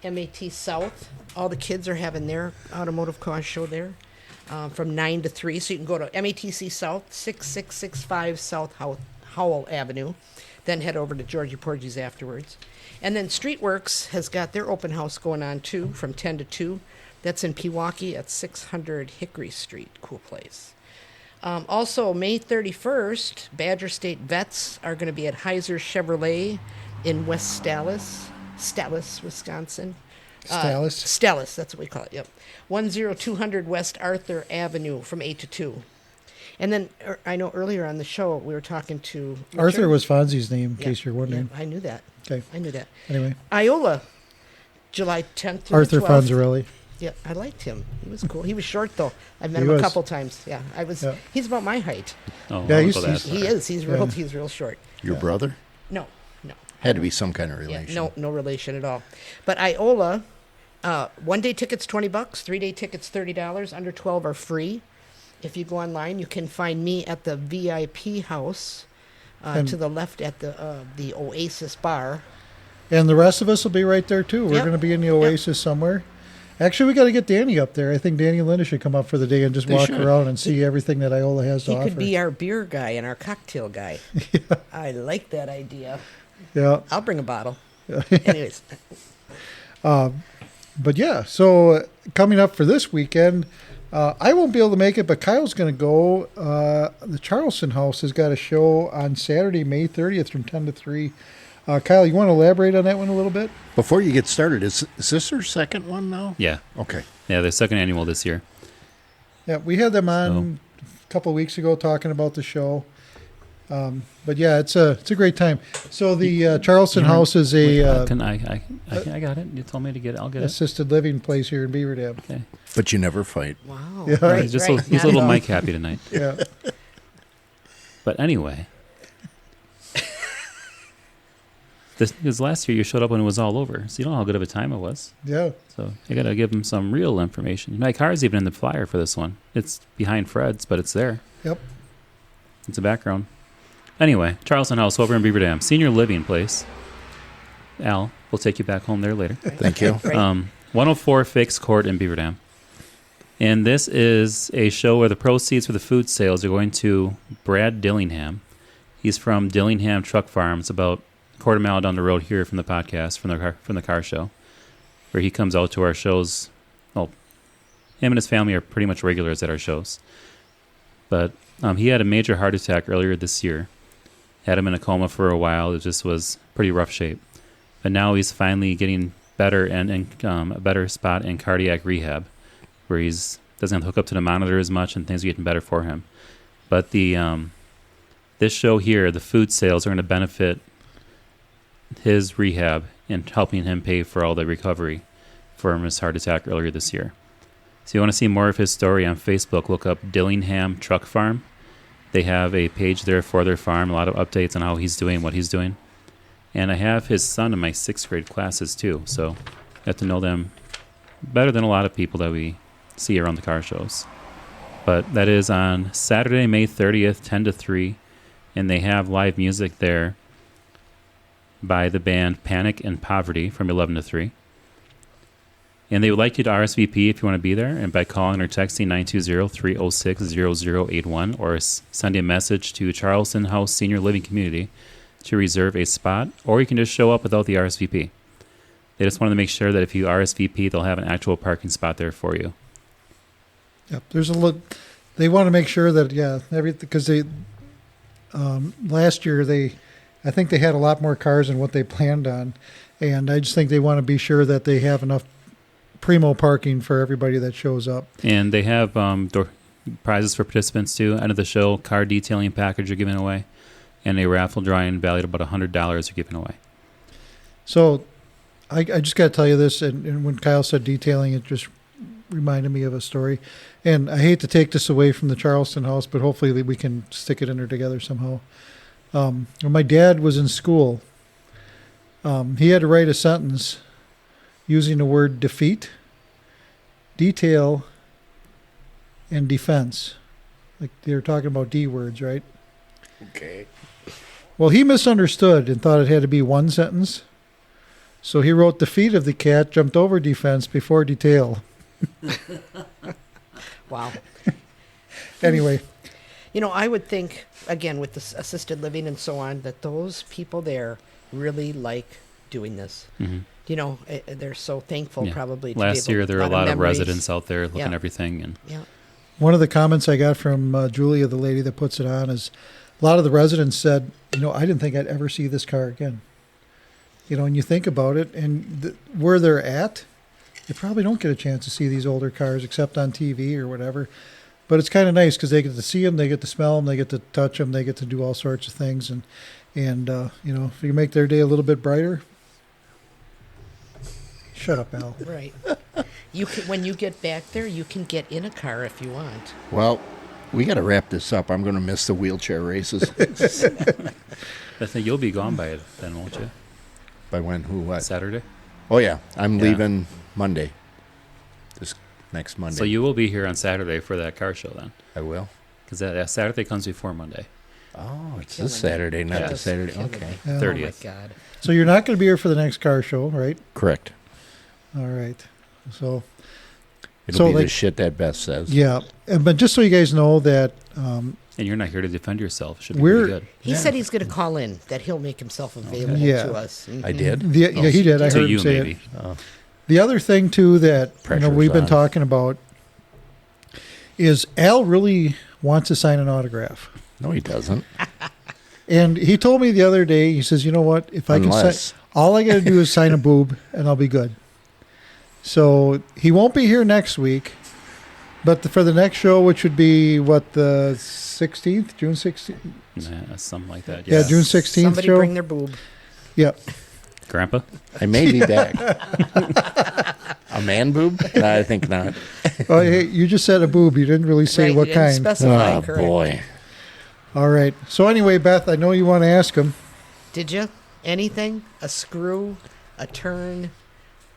MAT South, all the kids are having their automotive car show there from 9 to 3. So you can go to MATC South, 6665 South Howell Avenue, then head over to Georgie Porgy's afterwards. And then Streetworks has got their open house going on too from 10 to 2. That's in Pewaukee at 600 Hickory Street. Cool place. Also, May 31st, Badger State Vets are going to be at Heiser Chevrolet in West Stellis, Wisconsin. Stellis, that's what we call it, yep. 10200 West Arthur Avenue from 8 to 2. And then I know earlier on the show we were talking to Richard. Arthur was Fonzie's name, in case you're wondering. Yeah, I knew that. Okay. I knew that. Anyway. Iola, July 10th through Arthur the 12th. Fonzarelli. Yeah, I liked him. He was cool. He was short though. I've met He him was. a couple times. Yeah, Yeah. He's about my height. Oh, Yeah, I'll he's- go that he's- far. He is. He's real. Yeah. He's real short. Your brother? No. Had to be some kind of Yeah, relation. no relation at all. But Iola, 1 day tickets $20, 3 day tickets $30. Under 12 are free. If you go online, you can find me at the VIP house to the left at the Oasis Bar. And the rest of us will be right there, too. We're Yep. going to be in the Oasis somewhere. Actually, we got to get Danny up there. I think Danny and Linda should come up for the day and just They walk should. around and see everything that Iola has to He offer. could be our beer guy and our cocktail guy. I like that idea. Yeah. I'll bring a bottle. Anyways, But yeah, so coming up for this weekend, I won't be able to make it, but Kyle's going to go. The Charleston House has got a show on Saturday, May 30th from 10 to 3. Kyle, you want to elaborate on that one a little bit? Before you get started, is this their second one now? Yeah. Okay. Yeah, the second annual this year. Yeah, we had them on a couple of weeks ago talking about the show. But yeah, it's a great time. So the Charleston House is a I got it. You told me to get it. I'll get it. assisted living place here in Beaver Dam. Okay. But you never fight. wow. Yeah. Right, He's right. a Not little at all. Mike happy tonight. Yeah. But anyway, because last year you showed up when it was all over, so you know how good of a time it was. Yeah. So you got to give him some real information. My car's even in the flyer for this one. It's behind Fred's, but it's there. Yep. It's a background. Anyway, Charleston House over in Beaver Dam, senior living place. Al, we'll take you back home there later. Thank you. Right. 104 Fix Court in Beaver Dam. And this is a show where the proceeds for the food sales are going to Brad Dillingham. He's from Dillingham Truck Farm. It's about a quarter mile down the road here from the podcast, from the car show, where he comes out to our shows. Well, him and his family are pretty much regulars at our shows. But he had a major heart attack earlier this year. Had him in a coma for a while. It just was pretty rough shape. But now he's finally getting better and in a better spot in cardiac rehab, where he's doesn't have to hook up to the monitor as much and things are getting better for him. But the this show here, the food sales, are going to benefit his rehab and helping him pay for all the recovery from his heart attack earlier this year. So you want to see more of his story on Facebook, look up Dillingham Truck Farm. They have a page there for their farm, a lot of updates on how he's doing, what he's doing. And I have his son in my 6th grade classes too, so I have to know them better than a lot of people that we see around the car shows. But that is on Saturday, May 30th, 10 to 3, and they have live music there by the band Panic and Poverty from 11 to 3. And they would like you to RSVP if you want to be there, and by calling or texting 920-306-0081 or send a message to Charleston House Senior Living Community to reserve a spot, or you can just show up without the RSVP. They just wanted to make sure that if you RSVP, they'll have an actual parking spot there for you. Yep. There's they want to make sure that because they last year I think they had a lot more cars than what they planned on, and I just think they want to be sure that they have enough primo parking for everybody that shows up. And they have prizes for participants too. End of the show, car detailing package are giving away, and a raffle drawing valued about $100 are giving away. So I just got to tell you this, and when Kyle said detailing, it just reminded me of a story. And I hate to take this away from the Charleston house, but hopefully we can stick it in there together somehow. When my dad was in school, he had to write a sentence using the word defeat, detail, and defense. Like they were talking about D words, right? Okay. Well, he misunderstood and thought it had to be one sentence. So he wrote defeat of the cat, jumped over defense before detail. Wow. Anyway. You know, I would think, again, with this assisted living and so on, that those people there really like doing this. Mm-hmm. You know, they're so thankful probably. Last year there were a lot of memories. residents out there looking at everything. And one of the comments I got from Julia, the lady that puts it on, is a lot of the residents said, you know, I didn't think I'd ever see this car again. You know, and you think about it, and where they're at, they probably don't get a chance to see these older cars except on TV or whatever. But it's kind of nice because they get to see them, they get to smell them, they get to touch them, they get to do all sorts of things. And you know, if you make their day a little bit brighter. Shut up, Al. Right. You can, when you get back there, you can get in a car if you want. Well, we got to wrap this up. I'm going to miss the wheelchair races. I think you'll be gone by then, won't you? By when? Who? What? Saturday? Oh, yeah. I'm leaving Monday. This next Monday. So you will be here on Saturday for that car show then? I will. Because that Saturday comes before Monday. Oh, it's this Saturday, not the Saturday. Okay. Yeah. 30th. Oh, my God. So you're not going to be here for the next car show, right? Correct. All right. So it'll be the shit that Beth says. Yeah. But just so you guys know that... and you're not here to defend yourself. It should be pretty good. He said he's going to call in, that he'll make himself available to us. Mm-hmm. I did? Yeah, he did. I heard him say maybe. it. The other thing, too, that we've been talking about is Al really wants to sign an autograph. No, he doesn't. And he told me the other day, he says, you know what, if I can sign, all I got to do is sign a boob and I'll be good. So he won't be here next week, but for the next show, which would be, the 16th? June 16th? Yeah, something like that. Yeah, June 16th Somebody show. bring their boob. Yep. Grandpa? I may be back. A man boob? No, I think not. Oh, hey, you just said a boob. You didn't really say what kind. Specify, correct. Boy. All right. So anyway, Beth, I know you want to ask him. Did you? Anything? A screw? A turn?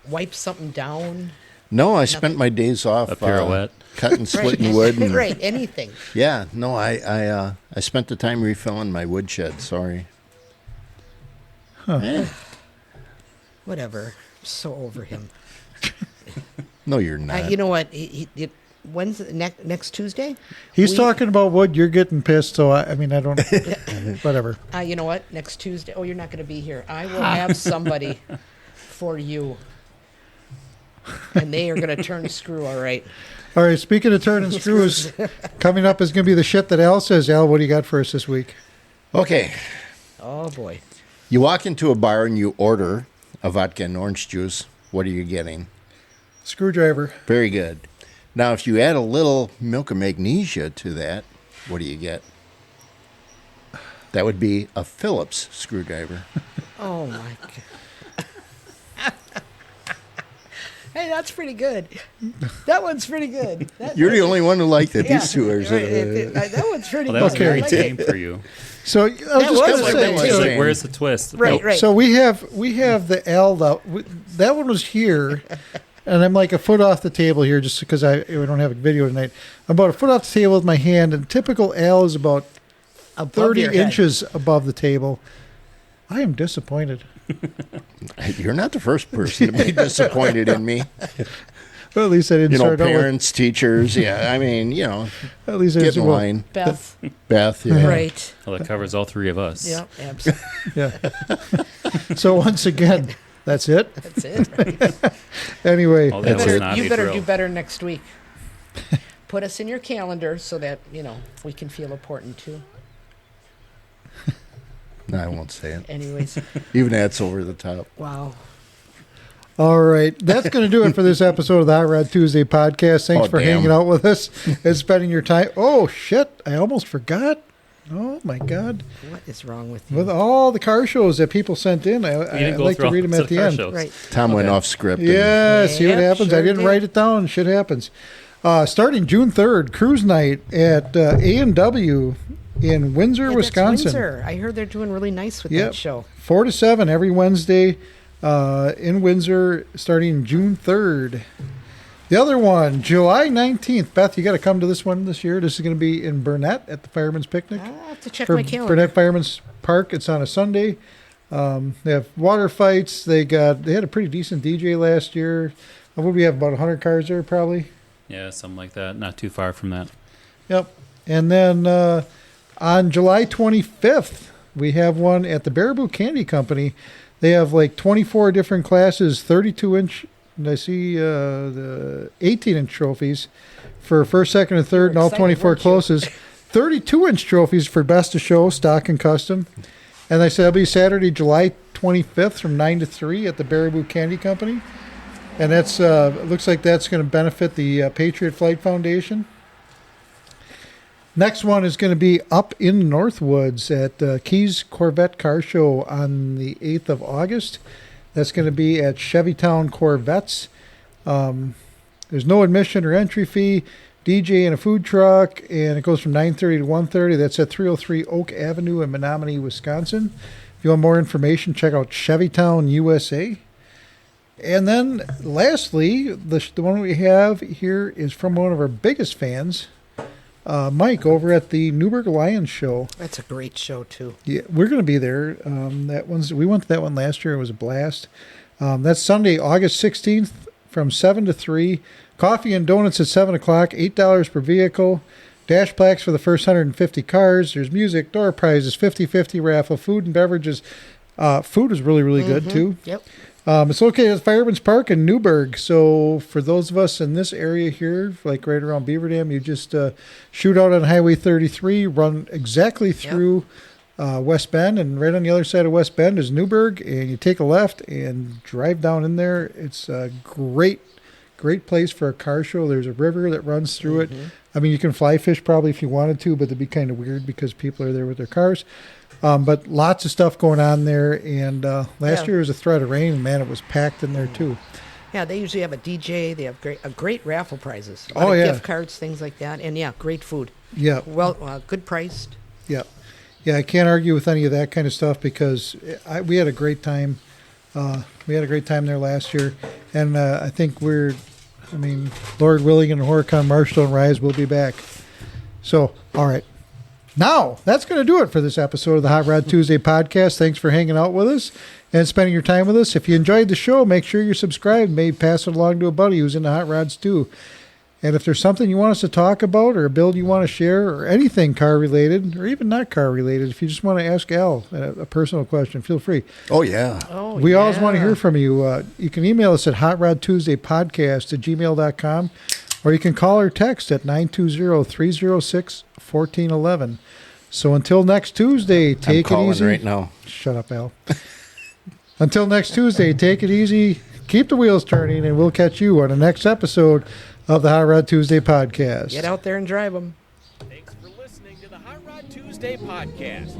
Wipe something down? No, I spent my days off. A pirouette. Cutting, splitting wood. And, right, anything. Yeah, no, I spent the time refilling my woodshed. Sorry. Huh. Whatever. I'm so over him. No, you're not. You know what? When's next Tuesday? He's talking about wood. You're getting pissed. So I don't. Whatever. You know what? Next Tuesday. Oh, you're not going to be here. I will have somebody for you, and they are going to turn the screw. All right. All right. Speaking of turning screws, coming up is going to be the shit that Al says. Al, what do you got for us this week? Okay. Oh boy. You walk into a bar and you order a vodka and orange juice. What are you getting? Screwdriver. Very good. Now, if you add a little milk of magnesia to that, what do you get? That would be a Phillips screwdriver. Oh, my God. Hey, that's pretty good. That one's pretty good. You're the only one who liked it. These two are... that one's pretty Well, that was good. very I like tame it. for you. So I was just going to say, like, where's the twist? Right. So we have the L. That one was here, and I'm like a foot off the table here, just because we don't have a video tonight. I'm about a foot off the table with my hand, and typical L is about Above 30 your head. inches above the table. I am disappointed. You're not the first person to be disappointed in me. Well, at least I didn't start out with... parents, teachers, At least I get in didn't... line. Beth. Yeah. Right. Well, that covers all three of us. Yeah, absolutely. Yeah. So once again, that's it. That's it. Right? Anyway, Oh, that was not You a better drill. do better next week. Put us in your calendar so that, we can feel important too. No, I won't say it. Anyways. Even that's over the top. Wow. all right. That's going to do it for this episode of the Hot Rod Tuesday podcast. Thanks for hanging out with us and spending your time. Oh, shit. I almost forgot. Oh, my God. What is wrong with you? With all the car shows that people sent in, I'd like to read them at the end. Right. Tom went off script. Yeah, see what happens. Sure I didn't write it down. Shit happens. Starting June 3rd, cruise night at A&W in Windsor, Yeah, Wisconsin. that's Windsor. I heard they're doing really nice with that show. 4 to 7 every Wednesday in Windsor, starting June 3rd. The other one, July 19th. Beth, you got to come to this one this year. This is going to be in Burnett at the Fireman's Picnic. I have to check my calendar. Burnett Fireman's Park. It's on a Sunday. They have water fights. They had a pretty decent DJ last year. What would we have, about 100 cars there probably? Yeah, something like that. Not too far from that. Yep. And then on July 25th, we have one at the Baraboo Candy Company. They have like 24 different classes, 32-inch. And I see the 18-inch trophies for first, second, and third, and all 24 closest. 32-inch trophies for best of show, stock, and custom. And they said it'll be Saturday, July 25th from 9 to 3 at the Baraboo Candy Company. And that's looks like that's going to benefit the Patriot Flight Foundation. Next one is going to be up in Northwoods at Keys Corvette Car Show on the 8th of August. That's going to be at Chevytown Corvettes. There's no admission or entry fee, DJ and a food truck, and it goes from 9:30 to 1:30. That's at 303 Oak Avenue in Menominee, Wisconsin. If you want more information, check out Chevytown USA. And then lastly, the one we have here is from one of our biggest fans, Mike, over at the Newburgh Lions Show. That's a great show, too. Yeah, we're going to be there. We went to that one last year. It was a blast. That's Sunday, August 16th from 7 to 3. Coffee and donuts at 7 o'clock, $8 per vehicle. Dash plaques for the first 150 cars. There's music, door prizes, 50-50 raffle, food and beverages. Food is really, really good, too. Yep. It's located at Fireman's Park in Newburgh. So for those of us in this area here, like right around Beaver Dam, you just shoot out on Highway 33, run exactly through West Bend, and right on the other side of West Bend is Newburgh, and you take a left and drive down in there. It's a great place for a car show. There's a river that runs through it. I mean, you can fly fish probably if you wanted to, but it'd be kind of weird because people are there with their cars. But lots of stuff going on there, and last year was a threat of rain, and man, it was packed in there too. Yeah, they usually have a DJ. They have great raffle prizes. A lot of gift cards, things like that, and great food. Yeah. Well, good priced. Yeah. Yeah, I can't argue with any of that kind of stuff because we had a great time. We had a great time there last year, and I think Lord willing, and Horicon, Marshall, and Rise will be back. So, all right. Now, that's going to do it for this episode of the Hot Rod Tuesday podcast. Thanks for hanging out with us and spending your time with us. If you enjoyed the show, make sure you're subscribed. Maybe pass it along to a buddy who's into hot rods too. And if there's something you want us to talk about or a build you want to share or anything car related or even not car related, if you just want to ask Al a personal question, feel free. Oh, yeah. We always want to hear from you. You can email us at hotrodtuesdaypodcast@gmail.com, or you can call or text at 920-306-1411. So until next Tuesday, take it easy. Right now. Shut up, Al. Until next Tuesday, take it easy, keep the wheels turning, and we'll catch you on the next episode of the Hot Rod Tuesday podcast. Get out there and drive them. Thanks for listening to the Hot Rod Tuesday podcast.